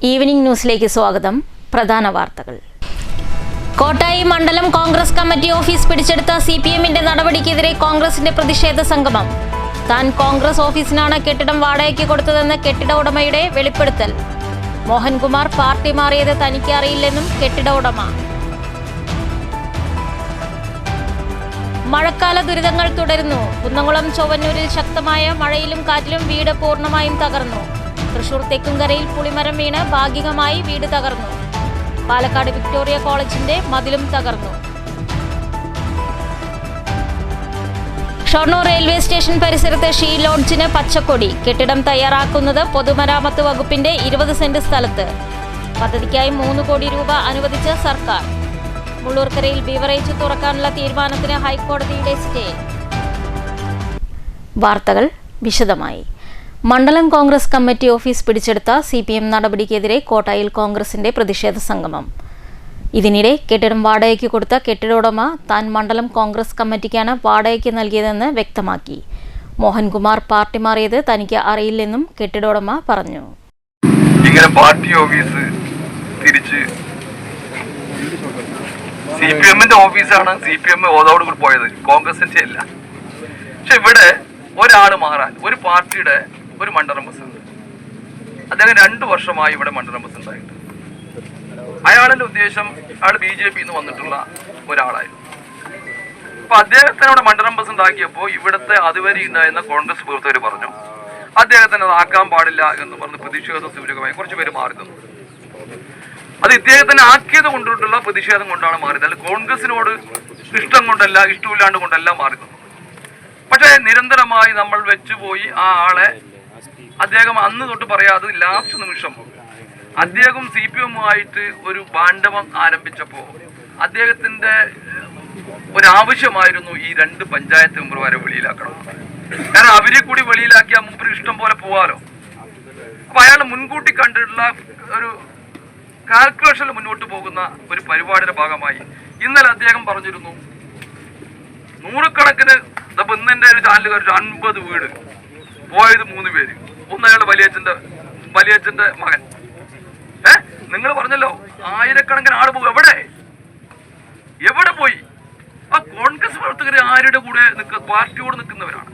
Evening ന്യൂസിലേക്ക് സ്വാഗതം. പ്രധാന വാർത്തകൾ. കോട്ടായി മണ്ഡലം കോൺഗ്രസ് കമ്മിറ്റി ഓഫീസ് പിടിച്ചെടുത്ത CPMന്റെ നടപടിക്കെതിരെ കോൺഗ്രസിന്റെ പ്രതിഷേധ സംഗമം. താൻ കോൺഗ്രസ് ഓഫീസിനാണ് കെട്ടിടം വാടകയ്ക്ക് കൊടുത്തതെന്ന് കെട്ടിട ഉടമയുടെ വെളിപ്പെടുത്തൽ. മോഹൻകുമാർ പാർട്ടി മാറിയത് തനിക്ക് അറിയില്ലെന്നും കെട്ടിട ഉടമ. മഴക്കാല ദുരിതങ്ങൾ തുടരുന്നു. കുന്നംകുളം ചൊവ്വന്നൂരിൽ ശക്തമായ മഴയിലും കാറ്റിലും വീട് പൂർണ്ണമായും തകർന്നു. തൃശൂർ തെക്കുംകരയിൽ പുളിമരം വീണ് ഭാഗികമായി വീട് തകർന്നു. പാലക്കാട് വിക്ടോറിയ കോളേജിന്റെ മതിലും തകർന്നു. ഷൊർണൂർ റെയിൽവേ സ്റ്റേഷൻ പരിസരത്ത് ഷീ ലോഡ്ജിന് പച്ചക്കൊടി. കെട്ടിടം തയ്യാറാക്കുന്നത് പൊതുമരാമത്ത് വകുപ്പിന്റെ 20 സെന്റ് സ്ഥലത്ത്. പദ്ധതിക്കായി 3 കോടി രൂപ അനുവദിച്ച സർക്കാർ. മുള്ളൂർക്കരയിൽ ബീവറേജ് തുറക്കാനുള്ള തീരുമാനത്തിന് ഹൈക്കോടതിയുടെ സ്റ്റേ. വാർത്തകൾ വിശദമായി. മണ്ഡലം കോൺഗ്രസ് കമ്മിറ്റി ഓഫീസ് പിടിച്ചെടുത്ത CPM നടപടിക്കെതിരെ കോട്ടായിൽ കോൺഗ്രസിന്റെ പ്രതിഷേധ സംഗമം. ഇതിനിടെ കെട്ടിടം വാടകയ്ക്ക് കൊടുത്ത കെട്ടിട ഉടമ താൻ മണ്ഡലം കോൺഗ്രസ് കമ്മിറ്റിക്കാണ് വാടകയ്ക്ക് നൽകിയതെന്ന് വ്യക്തമാക്കി. മോഹൻകുമാർ പാർട്ടി മാറിയത് തനിക്ക് അറിയില്ലെന്നും കെട്ടിട ഉടമ പറഞ്ഞു. ഇങ്ങനെ പാർട്ടി ഓഫീസ് തിരിച്ച് CPMന്റെ ഓഫീസാണ്. CPM ഓതോട് കൂടി പോയത്, കോൺഗ്രസിന്റെ അല്ല. പക്ഷെ ഇവിടെ ഒരാൾ മാറാൻ, ഒരു പാർട്ടിയുടെ ഒരു മണ്ഡലം പ്രസിഡന്റ്, അദ്ദേഹം 2 വർഷമായി ഇവിടെ മണ്ഡലം പ്രസിഡന്റ് ആയിട്ട്. അയാളുടെ ഉദ്ദേശം അയാൾ BJP വന്നിട്ടുള്ള ഒരാളായിരുന്നു. അപ്പൊ അദ്ദേഹത്തിനോട് മണ്ഡലം പ്രസിഡന്റ് ആക്കിയപ്പോൾ ഇവിടുത്തെ അതുവരെ ഉണ്ടായിരുന്ന കോൺഗ്രസ് പ്രവർത്തകർ പറഞ്ഞു അദ്ദേഹത്തിന് അത് ആക്കാൻ പാടില്ല എന്ന് പറഞ്ഞ് പ്രതിഷേധ സൂചകമായി കുറച്ച് പേര് മാറി തന്നു. അത് ഇദ്ദേഹത്തിന് ആക്കിയത് കൊണ്ടിട്ടുള്ള പ്രതിഷേധം കൊണ്ടാണ് മാറിയത്. അല്ല കോൺഗ്രസിനോട് ഇഷ്ടം കൊണ്ടല്ല, ഇഷ്ടമില്ലാണ്ട് കൊണ്ടല്ല മാറി തന്നു. പക്ഷേ നിരന്തരമായി നമ്മൾ വെച്ചുപോയി ആ ആളെ. അദ്ദേഹം അന്ന് തൊട്ട് പറയാതെ ലാസ്റ്റ് നിമിഷം അദ്ദേഹം CPMുമായിട്ട് ഒരു ബാണ്ഡവം ആരംഭിച്ചപ്പോൾ അദ്ദേഹത്തിന്റെ ഒരാവശ്യമായിരുന്നു ഈ 2 പഞ്ചായത്ത് മെമ്പർമാരെ വെളിയിലാക്കണം. കാരണം അവരെ കൂടി വെളിയിലാക്കിയാൽ മൂപ്പര് ഇഷ്ടം പോലെ പോവാലോ. അപ്പൊ അയാൾ മുൻകൂട്ടി കണ്ടിട്ടുള്ള ഒരു കാൽക്കുലേഷനിൽ മുന്നോട്ട് പോകുന്ന ഒരു പരിപാടിയുടെ ഭാഗമായി ഇന്നലെ അദ്ദേഹം പറഞ്ഞിരുന്നു 100 കണക്കിന്. ഇന്നെന്റെ ഒരു ചാനലുകാർ 50 വീട് പോയത് 3 പേര്. ഒന്ന് അയാളുടെ വലിയച്ഛന്റെ മകൻ. നിങ്ങൾ പറഞ്ഞല്ലോ 1000കണക്കിന് ആള് പോകും. എവിടെ പോയി? ആ കോൺഗ്രസ് പ്രവർത്തകര് ആരുടെ കൂടെ പാർട്ടിയോട് നിൽക്കുന്നവരാണ്.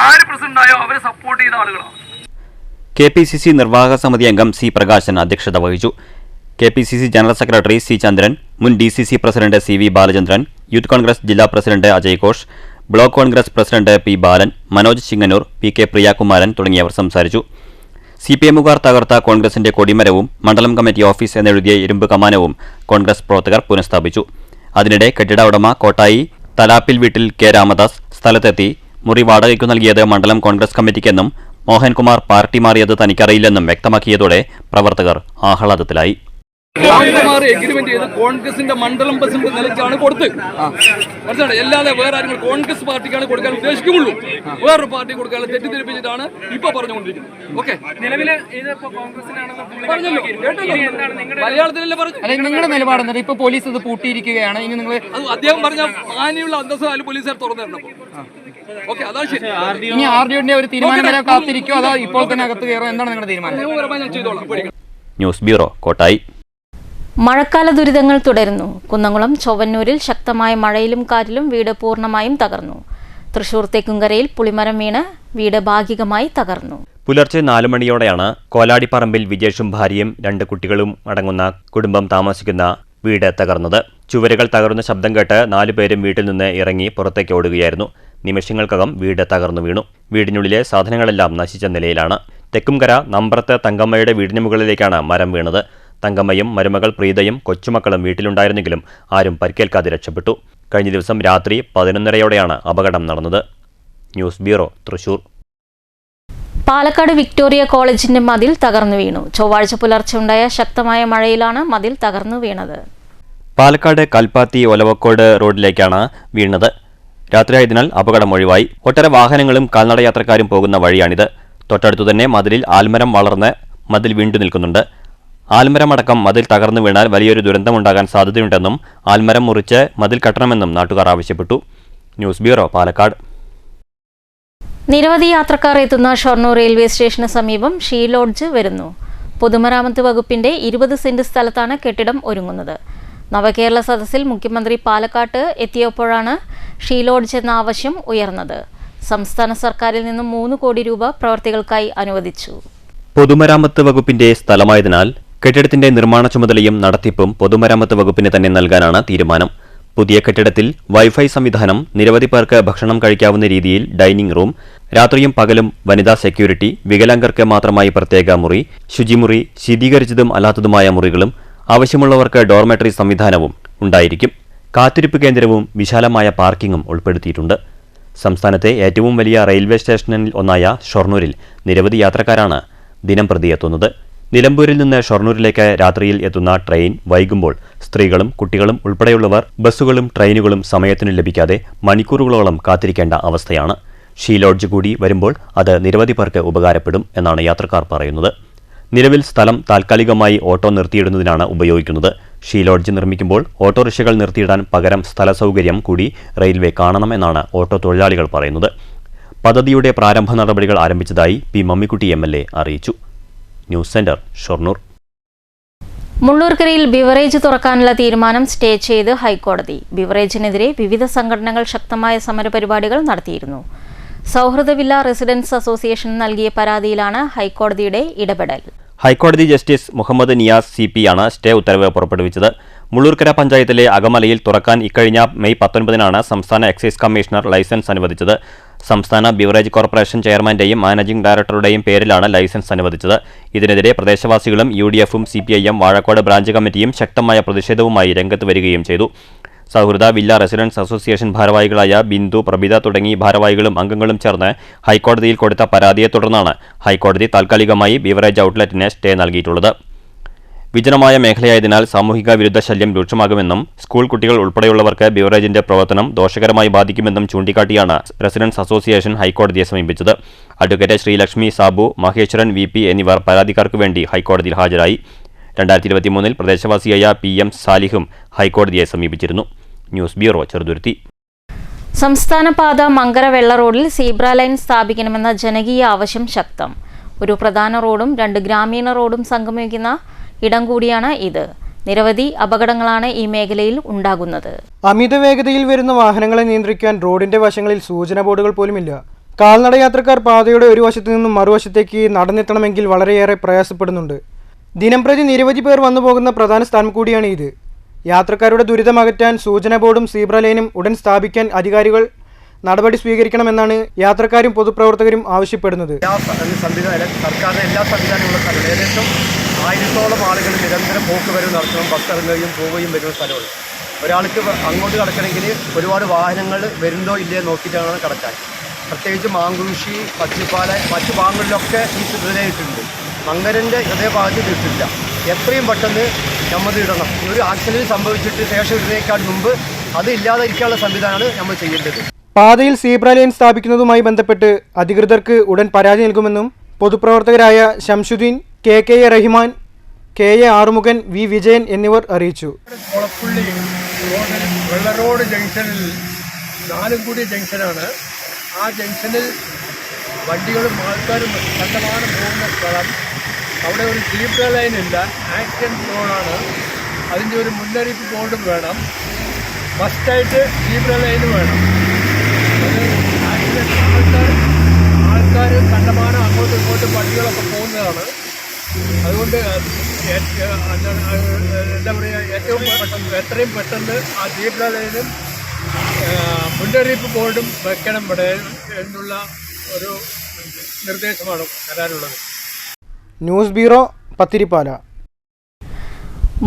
ആര് പ്രസിഡന്റായോ അവരെ സപ്പോർട്ട് ചെയ്ത ആളുകളാണ്. KPCC നിർവാഹക സമിതി അംഗം C. പ്രകാശൻ അധ്യക്ഷത വഹിച്ചു. KPCC general secretary C. Chandran, മുൻ DCC president CV. Balachandran, Youth Congress ജില്ലാ president Ajay Ghosh, block Congress president P. Balan, Manoj Chingannur, PK. Priyakumaran തുടങ്ങിയവർ സംസാരിച്ചു. CPMുകാർ തകർത്ത കോൺഗ്രസിന്റെ കൊടിമരവും മണ്ഡലം കമ്മിറ്റി ഓഫീസ് എന്നെഴുതിയ ഇരുമ്പ് കമാനവും കോൺഗ്രസ് പ്രവർത്തകർ പുനഃസ്ഥാപിച്ചു. അതിനിടെ കെട്ടിട ഉടമ കോട്ടായി തലാപ്പിൽ വീട്ടിൽ K. രാമദാസ് സ്ഥലത്തെത്തി മുറി വാടകയ്ക്കു നൽകിയത് മണ്ഡലം കോൺഗ്രസ് കമ്മിറ്റിക്കെന്നും മോഹൻകുമാർ പാർട്ടി മാറിയത് തനിക്കറിയില്ലെന്നും വ്യക്തമാക്കിയതോടെ പ്രവർത്തകർ ആഹ്ലാദത്തിലായി. മോഹൻകുമാർ എഗ്രിമെന്റ് ചെയ്ത് കോൺഗ്രസിന്റെ മണ്ഡലം പ്രസിഡന്റ് നിലയ്ക്കാണ് കൊടുത്തത്. മനസ്സിലായി? അല്ലാതെ വേറെ ആരും കോൺഗ്രസ് പാർട്ടിക്കാണ് കൊടുക്കാൻ ഉദ്ദേശിക്കുള്ളൂ. വേറൊരു പാർട്ടി കൊടുക്കാൻ തെറ്റിദ്ധരിപ്പിച്ചിട്ടാണ് ഇപ്പൊ പറഞ്ഞുകൊണ്ടിരിക്കുന്നത്. ഓക്കെ, നിലവില് പറഞ്ഞല്ലോ, മലയാളത്തിലല്ലേ പറഞ്ഞു. നിങ്ങളുടെ നിലപാട് ഇപ്പൊ പോലീസ് ഇത് പൂട്ടിയിരിക്കുകയാണ്. ഇനി നിങ്ങൾ അദ്ദേഹം പറഞ്ഞ മാനിയുള്ള അന്തസ്സായാലും പോലീസുകാർ തുറന്നു തരണം. ഓക്കെ, അതാ ശരി. ഇനി RDOന്റെ ഒരു തീരുമാനം വരെ കാത്തിരിക്കും, അതോ ഇപ്പോൾ തന്നെ അകത്ത് കയറും? എന്താണ് നിങ്ങളുടെ തീരുമാനം? ഞാൻ ചെയ്തോളാം. News bureau, Kottayi. മഴക്കാല ദുരിതങ്ങൾ തുടരുന്നു. കുന്നംകുളം ചൊവ്വന്നൂരിൽ ശക്തമായ മഴയിലും കാറ്റിലും വീട് പൂർണ്ണമായും തകർന്നു. തൃശൂർ തെക്കുംകരയിൽ പുളിമരം വീണ് വീട് ഭാഗികമായി തകർന്നു. പുലർച്ചെ 4 മണിയോടെയാണ് കോലാടിപ്പറമ്പിൽ വിജേഷും ഭാര്യയും 2 കുട്ടികളും അടങ്ങുന്ന കുടുംബം താമസിക്കുന്ന വീട് തകർന്നത്. ചുവരുകൾ തകർന്ന ശബ്ദം കേട്ട് 4 പേരും വീട്ടിൽ നിന്ന് ഇറങ്ങി പുറത്തേക്ക് ഓടുകയായിരുന്നു. നിമിഷങ്ങൾക്കകം വീട് തകർന്നു വീണു. വീടിനുള്ളിലെ സാധനങ്ങളെല്ലാം നശിച്ച നിലയിലാണ്. തെക്കുംകര നമ്പ്രത്ത് തങ്കമ്മയുടെ വീടിന് മുകളിലേക്കാണ് മരം വീണത്. തങ്കമ്മയും മരുമകൾ പ്രീതയും കൊച്ചുമക്കളും വീട്ടിലുണ്ടായിരുന്നെങ്കിലും ആരും പരിക്കേൽക്കാതെ രക്ഷപ്പെട്ടു. കഴിഞ്ഞ ദിവസം രാത്രി 11:30യോടെയാണ് അപകടം നടന്നത്. News bureau, Thrissur. Palakkad Victoria കോളേജിന്റെ മതിൽ തകർന്നു വീണു. ചൊവ്വാഴ്ച പുലർച്ചെ ഉണ്ടായ ശക്തമായ മഴയിലാണ് മതിൽ തകർന്നു വീണത്. പാലക്കാട് കൽപ്പാത്തി ഒലവക്കോട് റോഡിലേക്കാണ് വീണത്. രാത്രിയായതിനാൽ അപകടം ഒഴിവായി. ഒട്ടേറെ വാഹനങ്ങളും കാൽനടയാത്രക്കാരും പോകുന്ന വഴിയാണിത്. തൊട്ടടുത്തു തന്നെ മതിലിൽ ആൽമരം വളർന്ന് മതിൽ വീണ്ടു നിൽക്കുന്നുണ്ട്. ആൽമരമടക്കം മതിൽ തകർന്നു വീണാൽ വലിയൊരു ദുരന്തമുണ്ടാകാൻ സാധ്യതയുണ്ടെന്നും ആൽമരം മുറിച്ച് മതിൽ കെട്ടണമെന്നും നാട്ടുകാർ ആവശ്യപ്പെട്ടു. News bureau, Palakkad. നിരവധി യാത്രക്കാർ എത്തുന്ന ഷൊർണൂർ റെയിൽവേ സ്റ്റേഷന് സമീപം ഷീ ലോഡ്ജ് വരുന്നു. പൊതുമരാമത്ത് വകുപ്പിന്റെ 20 സെന്റ് സ്ഥലത്താണ് കെട്ടിടം ഒരുങ്ങുന്നത്. നവകേരള സദസ്സിൽ മുഖ്യമന്ത്രി പാലക്കാട്ട് എത്തിയപ്പോഴാണ് ഷീ ലോഡ്ജ് എന്ന ആവശ്യം ഉയർന്നത്. സംസ്ഥാന സർക്കാരിൽ നിന്നും 3 കോടി രൂപ പ്രവർത്തികൾക്കായി അനുവദിച്ചു. പൊതുമരാമത്ത് വകുപ്പിന്റെ സ്ഥലമായതിനാൽ കെട്ടിടത്തിന്റെ നിർമ്മാണ ചുമതലയും നടത്തിപ്പും പൊതുമരാമത്ത് വകുപ്പിന് തന്നെ നൽകാനാണ് തീരുമാനം. പുതിയ കെട്ടിടത്തിൽ വൈഫൈ സംവിധാനം, നിരവധി പേർക്ക് ഭക്ഷണം കഴിക്കാവുന്ന രീതിയിൽ ഡൈനിംഗ് റൂം, രാത്രിയും പകലും വനിതാ സെക്യൂരിറ്റി, വികലാംഗർക്ക് മാത്രമായി പ്രത്യേക മുറി, ശുചിമുറി, ശീതീകരിച്ചതും അല്ലാത്തതുമായ മുറികളും ആവശ്യമുള്ളവർക്ക് ഡോർമെട്രി സംവിധാനവും ഉണ്ടായിരിക്കും. കാത്തിരിപ്പ് കേന്ദ്രവും വിശാലമായ പാർക്കിംഗും ഉൾപ്പെടുത്തിയിട്ടുണ്ട്. സംസ്ഥാനത്തെ ഏറ്റവും വലിയ റെയിൽവേ സ്റ്റേഷനിൽ ഒന്നായ ഷൊർണൂരിൽ നിരവധി യാത്രക്കാരാണ് ദിനം പ്രതി എത്തുന്നത്. നിലമ്പൂരിൽ നിന്ന് ഷൊർണൂരിലേക്ക് രാത്രിയിൽ എത്തുന്ന ട്രെയിൻ വൈകുമ്പോൾ സ്ത്രീകളും കുട്ടികളും ഉൾപ്പെടെയുള്ളവർ ബസ്സുകളും ട്രെയിനുകളും സമയത്തിന് ലഭിക്കാതെ മണിക്കൂറുകളോളം കാത്തിരിക്കേണ്ട അവസ്ഥയാണ്. ഷീ ലോഡ്ജ് കൂടി വരുമ്പോൾ അത് നിരവധി പേർക്ക് ഉപകാരപ്പെടും എന്നാണ് യാത്രക്കാർ പറയുന്നത്. നിലവിൽ സ്ഥലം താൽക്കാലികമായി ഓട്ടോ നിർത്തിയിടുന്നതിനാണ് ഉപയോഗിക്കുന്നത്. ഷീ ലോഡ്ജ് നിർമ്മിക്കുമ്പോൾ ഓട്ടോറിക്ഷകൾ നിർത്തിയിടാൻ പകരം സ്ഥല സൗകര്യം കൂടി റെയിൽവേ കാണണമെന്നാണ് ഓട്ടോ തൊഴിലാളികൾ പറയുന്നത്. പദ്ധതിയുടെ പ്രാരംഭ നടപടികൾ ആരംഭിച്ചതായി പി മമ്മിക്കുട്ടി MLA അറിയിച്ചു. News centre, Shoranur. മുള്ളൂർക്കരയിൽ ബിവറേജ് തുറക്കാനുള്ള തീരുമാനം സ്റ്റേ ചെയ്ത് ഹൈക്കോടതി. ബിവറേജിനെതിരെ വിവിധ സംഘടനകൾ ശക്തമായ സമരപരിപാടികൾ നടത്തിയിരുന്നു. സൗഹൃദ വില്ല റെസിഡൻസ് അസോസിയേഷൻ നൽകിയ പരാതിയിലാണ് ഹൈക്കോടതിയുടെ ഇടപെടൽ. ഹൈക്കോടതി ജസ്റ്റിസ് മുഹമ്മദ് നിയാസ് CP ആണ് സ്റ്റേ ഉത്തരവ് പുറപ്പെടുവിച്ചത്. മുള്ളൂർക്കര പഞ്ചായത്തിലെ അകമലയിൽ തുറക്കാൻ ഇക്കഴിഞ്ഞ മെയ് 19-നാണ് സംസ്ഥാന എക്സൈസ് കമ്മീഷണർ ലൈസൻസ് അനുവദിച്ചത്. സംസ്ഥാന ബിവറേജ് കോർപ്പറേഷൻ ചെയർമാന്റെയും മാനേജിംഗ് ഡയറക്ടറുടെയും പേരിലാണ് ലൈസൻസ് അനുവദിച്ചത്. ഇതിനെതിരെ പ്രദേശവാസികളും UDF-ഉം CPIM വാഴക്കോട് ബ്രാഞ്ച് കമ്മിറ്റിയും ശക്തമായ പ്രതിഷേധവുമായി രംഗത്ത് വരികയും ചെയ്തു. സൗഹൃദ വില്ല റെസിഡൻസ് അസോസിയേഷൻ ഭാരവാഹികളായ ബിന്ദു, പ്രഭിത തുടങ്ങി ഭാരവാഹികളും അംഗങ്ങളും ചേർന്ന് ഹൈക്കോടതിയിൽ കൊടുത്ത പരാതിയെ തുടർന്നാണ് ഹൈക്കോടതി താൽക്കാലികമായി ബിവറേജ് ഔട്ട്ലെറ്റിന് സ്റ്റേ നൽകിയിട്ടുള്ളത്. വിജനമായ മേഖലയായതിനാൽ സാമൂഹിക വിരുദ്ധ ശല്യം രൂക്ഷമാകുമെന്നും സ്കൂൾ കുട്ടികൾ ഉൾപ്പെടെയുള്ളവർക്ക് ബിവറേജിന്റെ പ്രവർത്തനം ദോഷകരമായി ബാധിക്കുമെന്നും ചൂണ്ടിക്കാട്ടിയാണ് റെസിഡൻസ് അസോസിയേഷൻ ഹൈക്കോടതിയെ സമീപിച്ചത്. അഡ്വക്കേറ്റ് ശ്രീലക്ഷ്മി, സാബു, മഹേശ്വരൻ VP എന്നിവർ പരാതിക്കാർക്ക് വേണ്ടി ഹൈക്കോടതിയിൽ ഹാജരായി. 2023-ൽ പ്രദേശവാസിയായ PM സാലിഹും ഹൈക്കോടതിയെ സമീപിച്ചിരുന്നു. News bureau, Cheruthuruthy. സംസ്ഥാന പാത മങ്കര വെള്ള റോഡിൽ സീബ്ര ലൈൻ സ്ഥാപിക്കണമെന്ന ജനകീയ ആവശ്യം ശക്തം. ഒരു പ്രധാന റോഡും 2 ഗ്രാമീണ റോഡും സംഗമിക്കുന്ന ഇടം കൂടിയാണ് ഇത്. നിരവധി അപകടങ്ങളാണ് ഈ മേഖലയിൽ ഉണ്ടാകുന്നത്. അമിത വേഗതയിൽ വരുന്ന വാഹനങ്ങളെ നിയന്ത്രിക്കാൻ റോഡിന്റെ വശങ്ങളിൽ സൂചന ബോർഡുകൾ പോലുമില്ല. കാൽനട യാത്രക്കാർ പാതയുടെ ഒരു വശത്തു നിന്നും മറുവശത്തേക്ക് നടന്നെത്തണമെങ്കിൽ വളരെയേറെ പ്രയാസപ്പെടുന്നുണ്ട്. ദിനംപ്രതി നിരവധി പേർ വന്നു പോകുന്ന പ്രധാന സ്ഥലം കൂടിയാണ് ഇത്. യാത്രക്കാരുടെ ദുരിതമകറ്റാൻ സൂചന ബോർഡും സീബ്ര ലൈനും ഉടൻ സ്ഥാപിക്കാൻ അധികാരികൾ നടപടി സ്വീകരിക്കണമെന്നാണ് യാത്രക്കാരും പൊതുപ്രവർത്തകരും ആവശ്യപ്പെടുന്നത്. സർക്കാരിന്റെ എല്ലാ സംവിധാനങ്ങളും ഏകദേശം 1000-ഓളം ആളുകൾ നിരന്തരം പോക്കുവരവ് നടത്തണം, ബസ് ഇറങ്ങുകയും പോവുകയും വരുന്ന സ്ഥലമാണ്. ഒരാൾക്ക് അങ്ങോട്ട് കടക്കണമെങ്കിൽ ഒരുപാട് വാഹനങ്ങൾ വരുന്നോ ഇല്ലയോ നോക്കിയിട്ടാണ് കടക്കാൻ. പ്രത്യേകിച്ച് മാങ്കുരിശി, പച്ചിപ്പാല, മറ്റു ഭാഗങ്ങളിലൊക്കെ ഈ സ്ഥിതിയിട്ടുണ്ട്. മങ്കരൻ്റെ ഹൃദയഭാഗത്ത് ഇട്ടില്ല. എത്രയും പെട്ടെന്ന് നമ്മൾ ഇടണം. ഒരു ആക്സിഡൻറ്റ് സംഭവിച്ചിട്ട് ശേഷം ഇടുന്നതിനേക്കാൾ മുമ്പ് അത് ഇല്ലാതിരിക്കാനുള്ള സംവിധാനമാണ് നമ്മൾ ചെയ്യേണ്ടത്. പാതയിൽ സീബ്ര ലൈൻ സ്ഥാപിക്കുന്നതുമായി ബന്ധപ്പെട്ട് അധികൃതർക്ക് ഉടൻ പരാതി നൽകുമെന്നും പൊതുപ്രവർത്തകരായ Shamsuddin, KK Rahiman, KA Arumukhan, V Vijayan എന്നിവർ അറിയിച്ചു. കൊളപ്പുള്ളി റോഡിൽ വെള്ളറോഡ് ജംഗ്ഷനിൽ 4 കൂടി ജംഗ്ഷനാണ്. ആ ജംഗ്ഷനിൽ വണ്ടികളും ആൾക്കാരും കണ്ടമാനം പോകുന്ന സ്ഥലം. അവിടെ ഒരു സീബ്ര ലൈൻ ഇല്ല, ആക്സിഡൻറ്റ് റോഡാണ്. അതിൻ്റെ ഒരു മുന്നറിയിപ്പ് ബോർഡും വേണം. ഫസ്റ്റായിട്ട് സീബ്ര ലൈൻ വേണം. അത് ആക്സിഡൻറ്റ് ആൾക്കാർ കണ്ടമാനം അങ്ങോട്ടും ഇങ്ങോട്ടും വണ്ടികളൊക്കെ പോകുന്നതാണ്. അതുകൊണ്ട് എന്താ പറയുക, ഏറ്റവും പെട്ടെന്ന് എത്രയും പെട്ടെന്ന് ആ സീബ്ര ലൈനും മുന്നറിയിപ്പ് ബോർഡും വെക്കണം ഇവിടെ എന്നുള്ള ഒരു നിർദ്ദേശമാണ് തരാനുള്ളത്. News bureau, Pathirippala.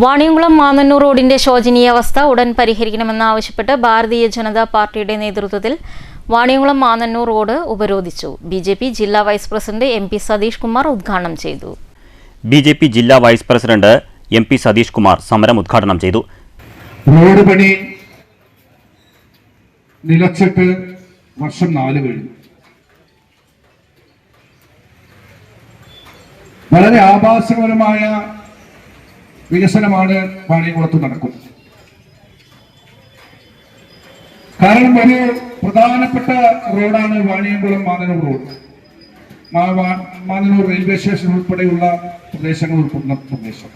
വാണിയംകുളം മാന്നന്നൂർ റോഡിന്റെ ശോചനീയാവസ്ഥ ഉടൻ പരിഹരിക്കണമെന്നാവശ്യപ്പെട്ട് ഭാരതീയ ജനതാ പാർട്ടിയുടെ നേതൃത്വത്തിൽ വാണിയംകുളം മാന്നന്നൂർ റോഡ് ഉപരോധിച്ചു. BJP ജില്ലാ vice president MP Sathish Kumar ഉദ്ഘാടനം ചെയ്തു. BJP ജില്ലാ vice president MP Sathish Kumar സമരം ഉദ്ഘാടനം ചെയ്തു. റോഡ് പണി നിലച്ചിട്ട് വർഷം 4 കഴിഞ്ഞു. വളരെ ആഭാസപരമായ വികസനമാണ് വാണിയംകുളത്ത് നടക്കുന്നത്. കാരണം ഒരു പ്രധാനപ്പെട്ട റോഡാണ് Vaniyamkulam Mannannur road. Manur railway station ഉൾപ്പെടെയുള്ള പ്രദേശങ്ങൾ ഉൾപ്പെടുന്ന പ്രദേശം.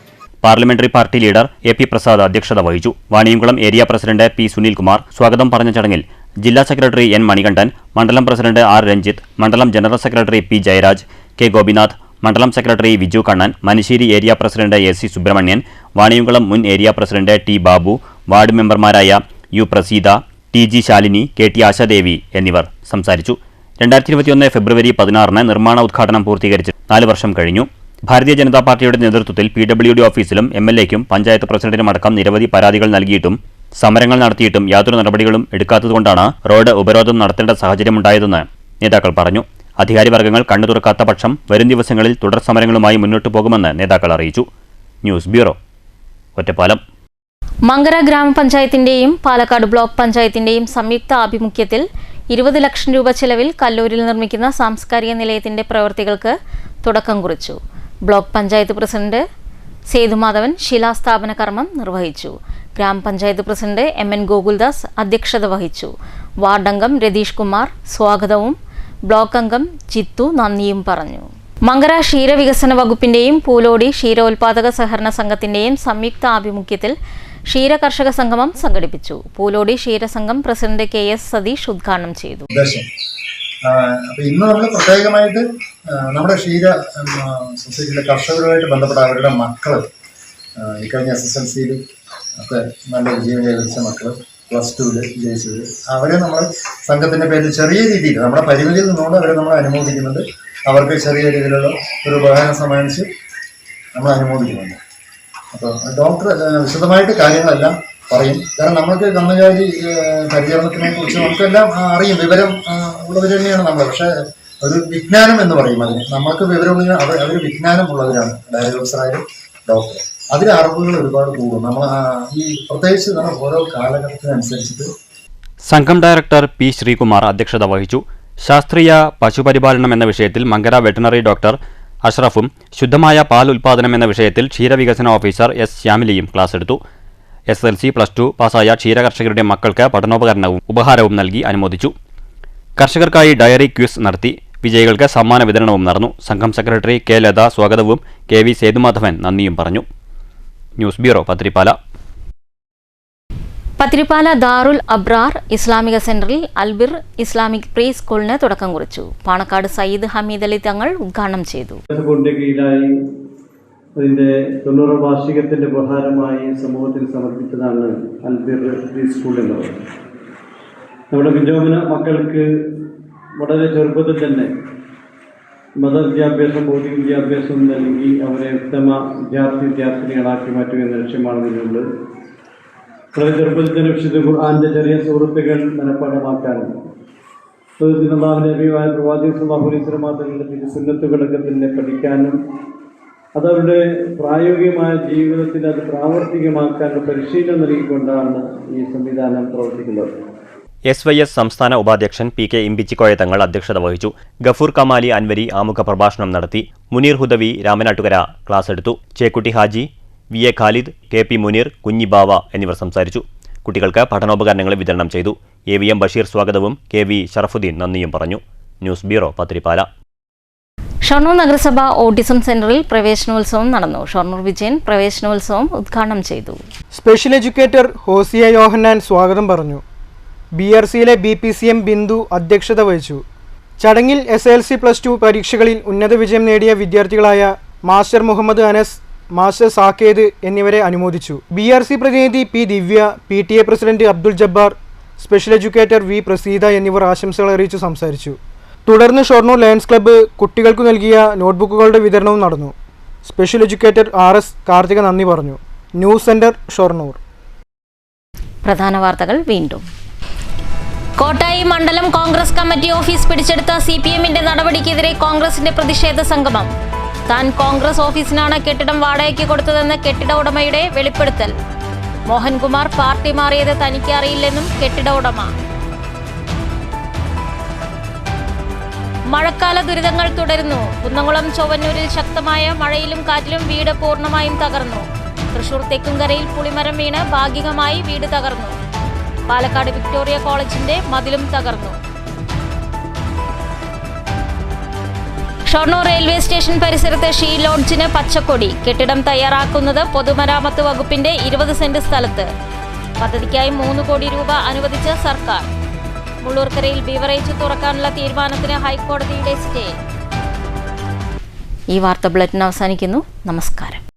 Parliamentary party leader A P. Prasad അധ്യക്ഷത വഹിച്ചു. Vaniyamkulam area president P. സുനിൽകുമാർ സ്വാഗതം പറഞ്ഞ ചടങ്ങിൽ ജില്ലാ സെക്രട്ടറി എൻ. മണികണ്ഠൻ, മണ്ഡലം പ്രസിഡന്റ് ആർ. രഞ്ജിത്ത്, മണ്ഡലം general secretary P. Jayaraj, K. Gopinath, മണ്ഡലം secretary Viju Kannan, Manasseri area president A C. Subrahmanyan, Vaniyamkulam മുൻ area president T. Babu, ward മെമ്പർമാരായ U. Praseetha, T. G. Shalini, K. T. Ashadevi എന്നിവർ സംസാരിച്ചു. 2021 ഫെബ്രുവരി 16 നിർമ്മാണ ഉദ്ഘാടനം പൂർത്തീകരിച്ച് 4 വർഷം കഴിഞ്ഞു. ഭാരതീയ ജനതാ പാർട്ടിയുടെ നേതൃത്വത്തിൽ PWD ഓഫീസിലും MLAയ്ക്കും പഞ്ചായത്ത് പ്രസിഡന്റിനുമടക്കം നിരവധി പരാതികൾ നൽകിയിട്ടും സമരങ്ങൾ നടത്തിയിട്ടും യാതൊരു നടപടികളും എടുക്കാത്തതുകൊണ്ടാണ് റോഡ് ഉപരോധം നടത്തേണ്ട സാഹചര്യമുണ്ടായതെന്ന് നേതാക്കൾ പറഞ്ഞു. അധികാരി വർഗ്ഗങ്ങൾ കണ്ണു തുറക്കാത്ത പക്ഷം വരും ദിവസങ്ങളിൽ തുടർ സമരങ്ങളുമായി മുന്നോട്ടു പോകുമെന്ന് നേതാക്കൾ അറിയിച്ചു. News bureau, Ottapalam. മങ്കര ഗ്രാമപഞ്ചായത്തിന്റെയും പാലക്കാട് ബ്ലോക്ക് പഞ്ചായത്തിന്റെയും സംയുക്ത ആഭിമുഖ്യത്തിൽ 20 ലക്ഷം രൂപ ചെലവിൽ കല്ലൂരിൽ നിർമ്മിക്കുന്ന സാംസ്കാരിക നിലയത്തിന്റെ പ്രവൃത്തികൾക്ക് തുടക്കം കുറിച്ചു. ബ്ലോക്ക് പഞ്ചായത്ത് പ്രസിഡന്റ് സേതുമാധവൻ ശിലാസ്ഥാപന കർമ്മം നിർവഹിച്ചു. ഗ്രാമപഞ്ചായത്ത് പ്രസിഡന്റ് MN ഗോകുൽദാസ് അധ്യക്ഷത വഹിച്ചു. വാർഡംഗം രതീഷ് കുമാർ സ്വാഗതവും ബ്ലോക്ക് അംഗം ചിത്തു നന്ദിയും പറഞ്ഞു. മങ്കര ക്ഷീരവികസന വകുപ്പിന്റെയും പൂലോടി ക്ഷീരോത്പാദക സഹകരണ സംഘത്തിന്റെയും സംയുക്ത ആഭിമുഖ്യത്തിൽ ക്ഷീര കർഷക സംഗമം സംഘടിപ്പിച്ചു. പൂലോടി ക്ഷീരസംഘം പ്രസിഡന്റ് KS സതീഷ് ഉദ്ഘാടനം ചെയ്തു. അപ്പോൾ ഇന്ന് നമ്മൾ പ്രത്യേകമായിട്ട് നമ്മുടെ ക്ഷീര സൊസൈറ്റിയിലെ കർഷകരുമായിട്ട് ബന്ധപ്പെട്ട അവരുടെ മക്കൾ ഇക്കഴിഞ്ഞ SSLC-യിൽ ഒക്കെ നല്ല വിജയം കൈവരിച്ച മക്കൾ +2-ൽ വിജയിച്ചത്, അവരെ നമ്മൾ സംഘത്തിൻ്റെ പേരിൽ ചെറിയ രീതിയിൽ നമ്മുടെ പരിമിതിയിൽ നിന്നുകൊണ്ട് അവരെ നമ്മൾ അനുമോദിക്കുന്നുണ്ട്. അവർക്ക് ചെറിയ രീതിയിലുള്ള ഒരു ഉപഹാരം സമ്മാനിച്ച് നമ്മൾ അനുമോദിക്കുന്നുണ്ട്. അപ്പോൾ ഡോക്ടർ വിശദമായിട്ട് കാര്യങ്ങളെല്ലാം പറയും. കാരണം നമുക്ക് കന്നുകാലി പരിചരണത്തിനെ കുറിച്ച് നമുക്കെല്ലാം അറിയും, വിവരം ഉള്ളവർ തന്നെയാണ് നമ്മൾ. പക്ഷേ ഒരു വിജ്ഞാനം എന്ന് പറയും അതിന്. നമുക്ക് വിവരമുള്ള അവർ വിജ്ഞാനമുള്ളവരാണ് ഡയറി ഓഫീസറായാലും ഡോക്ടർ. അതിലെ അറിവുകൾ ഒരുപാട് കൂടും. നമ്മൾ ഈ പ്രത്യേകിച്ച് നമ്മൾ ഓരോ കാലഘട്ടത്തിനനുസരിച്ചിട്ട്. സംഘം ഡയറക്ടർ പി. ശ്രീകുമാർ അധ്യക്ഷത വഹിച്ചു. ശാസ്ത്രീയ പശുപരിപാലനം എന്ന വിഷയത്തിൽ മങ്കര വെറ്ററിനറി ഡോക്ടർ അഷ്റഫും ശുദ്ധമായ പാൽ ഉൽപാദനം എന്ന വിഷയത്തിൽ ക്ഷീരവികസന ഓഫീസർ S. ശ്യാമിലിയും ക്ലാസ് എടുത്തു. SSLC +2 പാസ്സായ ക്ഷീരകർഷകരുടെ മക്കൾക്ക് പഠനോപകരണവും ഉപഹാരവും നൽകി അനുമോദിച്ചു. കർഷകർക്കായി ഡയറി ക്വിസ് നടത്തി. വിജയികൾക്ക് സമ്മാന വിതരണവും നടന്നു. സംഘം സെക്രട്ടറി K. ലത സ്വാഗതവും KV സേതുമാധവൻ നന്ദിയും പറഞ്ഞു. News bureau, Pathirippala. പത്തിരിപ്പാല ദാറുൽ അബ്രാർ ഇസ്ലാമിക സെന്ററിൽ അൽബിർ ഇസ്ലാമിക് പ്രീ സ്കൂളിന് തുടക്കം കുറിച്ചു. പാണക്കാട് സയ്യിദ് ഹമീദ് അലി തങ്ങൾ ഉദ്ഘാടനം ചെയ്തു. കീഴിലായി അതിൻ്റെ 90 വാർഷികത്തിൻ്റെ ഉപഹാരമായി സമൂഹത്തിൽ സമർപ്പിച്ചതാണ് അൽബിർ പ്രീ സ്കൂൾ എന്നുള്ളത്. നമ്മുടെ കുഞ്ഞോമന മക്കൾക്ക് വളരെ ചെറുപ്പത്തിൽ തന്നെ മതവിദ്യാഭ്യാസം, ഭൗതിക വിദ്യാഭ്യാസം നൽകി അവരെ ഉത്തമ വിദ്യാർത്ഥിനികളാക്കി മാറ്റുക എന്ന ലക്ഷ്യമാണ് ഇതിനുള്ളത്. വളരെ ചെറുപ്പത്തിൽ തന്നെ വിശുദ്ധ ഖുർആന്റെ ചെറിയ സുഹൃത്തുക്കൾ മനഃപ്പാഠമാക്കാനും നബിയായ പ്രവാചകൻ സല്ലല്ലാഹു അലൈഹി വസല്ലം തങ്ങളുടെ സുന്നത്തുകളൊക്കെ തന്നെ പഠിക്കാനും അതവരുടെ പ്രായോഗികമായ ജീവിതത്തിൽ അത് പ്രാവർത്തികമാക്കാനുള്ള പരിശീലനം നൽകിക്കൊണ്ടാണ് ഈ സംവിധാനം പ്രവർത്തിക്കുന്നത്. SYS സംസ്ഥാന ഉപാധ്യക്ഷൻ PK ഇമ്പിച്ചിക്കോയ തങ്ങൾ അധ്യക്ഷത വഹിച്ചു. ഗഫൂർ കമാലി അൻവരി ആമുഖ പ്രഭാഷണം നടത്തി. മുനീർ ഹുദവി രാമനാട്ടുകര ക്ലാസ് എടുത്തു. ചേക്കുട്ടി ഹാജി, VA ഖാലിദ്, KP മുനീർ, കുഞ്ഞിബാവ എന്നിവർ സംസാരിച്ചു. കുട്ടികൾക്ക് പഠനോപകരണങ്ങൾ വിതരണം ചെയ്തു. AVM ബഷീർ സ്വാഗതവും KV ഷറഫുദ്ദീൻ നന്ദിയും പറഞ്ഞു. News bureau, Pathiripala. ഷൊർണൂർ നഗരസഭ ഓട്ടിസം സെന്ററിൽ പ്രവേശനോത്സവം നടന്നു. ഷൊർണൂർ വിജയൻ പ്രവേശനോത്സവം ഉദ്ഘാടനം ചെയ്തു. സ്പെഷ്യൽ എഡ്യൂക്കേറ്റർ ഹോസിയ യോഹന്നാൻ സ്വാഗതം പറഞ്ഞു. BRC-യിലെ BPCM ബിന്ദു അധ്യക്ഷത വഹിച്ചു. ചടങ്ങിൽ SSLC +2 പരീക്ഷകളിൽ ഉന്നത വിജയം നേടിയ വിദ്യാർത്ഥികളായ മാസ്റ്റർ മുഹമ്മദ് അനസ്, മാസ്റ്റർ സാക്കേത് എന്നിവരെ അനുമോദിച്ചു. BRC പ്രതിനിധി P. ദിവ്യ, PTA president Abdul Jabbar, special educator V. Praseetha എന്നിവർ ആശംസകൾ അറിയിച്ചു സംസാരിച്ചു. തുടർന്ന് ഷൊർണൂർ ലയൺസ് ക്ലബ്ബ് കുട്ടികൾക്കു നൽകിയ നോട്ട്ബുക്കുകളുടെ വിതരണവും നടന്നു. സ്പെഷ്യൽ എഡ്യൂക്കേറ്റർ RS കാർത്തിക നന്ദി പറഞ്ഞു. News centre, Shoranur. പ്രധാന വാർത്തകൾ വീണ്ടും. കോട്ടായി മണ്ഡലം കോൺഗ്രസ് കമ്മിറ്റി ഓഫീസ് പിടിച്ചെടുത്ത CPM-ന്റെ നടപടിക്കെതിരെ കോൺഗ്രസിന്റെ പ്രതിഷേധ സംഗമം. താൻ കോൺഗ്രസ് ഓഫീസിനാണ് കെട്ടിടം വാടകയ്ക്ക് കൊടുത്തതെന്ന് കെട്ടിട ഉടമയുടെ വെളിപ്പെടുത്തൽ. മോഹൻകുമാർ പാർട്ടി മാറിയത് തനിക്ക് അറിയില്ലെന്നും കെട്ടിട ഉടമ. മഴക്കാല ദുരിതങ്ങൾ തുടരുന്നു. കുന്നംകുളം ചൊവ്വന്നൂരിൽ ശക്തമായ മഴയിലും കാറ്റിലും വീട് പൂർണ്ണമായും തകർന്നു. തൃശൂർ തെക്കുംകരയിൽ പുളിമരം വീണ് ഭാഗികമായി വീട് തകർന്നു. പാലക്കാട് വിക്ടോറിയ കോളേജിന്റെ മതിലും തകർന്നു. ഷൊർണൂർ റെയിൽവേ സ്റ്റേഷൻ പരിസരത്ത് ഷീ ലോഡ്ജിന് പച്ചക്കൊടി. കെട്ടിടം തയ്യാറാക്കുന്നത് പൊതുമരാമത്ത് വകുപ്പിന്റെ 20 സെന്റ് സ്ഥലത്ത്. പദ്ധതിക്കായി 3 കോടി രൂപ അനുവദിച്ച സർക്കാർ. മുള്ളൂർക്കരയിൽ ബീവറേജ് തുറക്കാനുള്ള തീരുമാനത്തിന് ഹൈക്കോടതിയുടെ സ്റ്റേ. ഈ വാർത്താ ബുള്ളറ്റിൻ അവസാനിക്കുന്നു. നമസ്കാരം.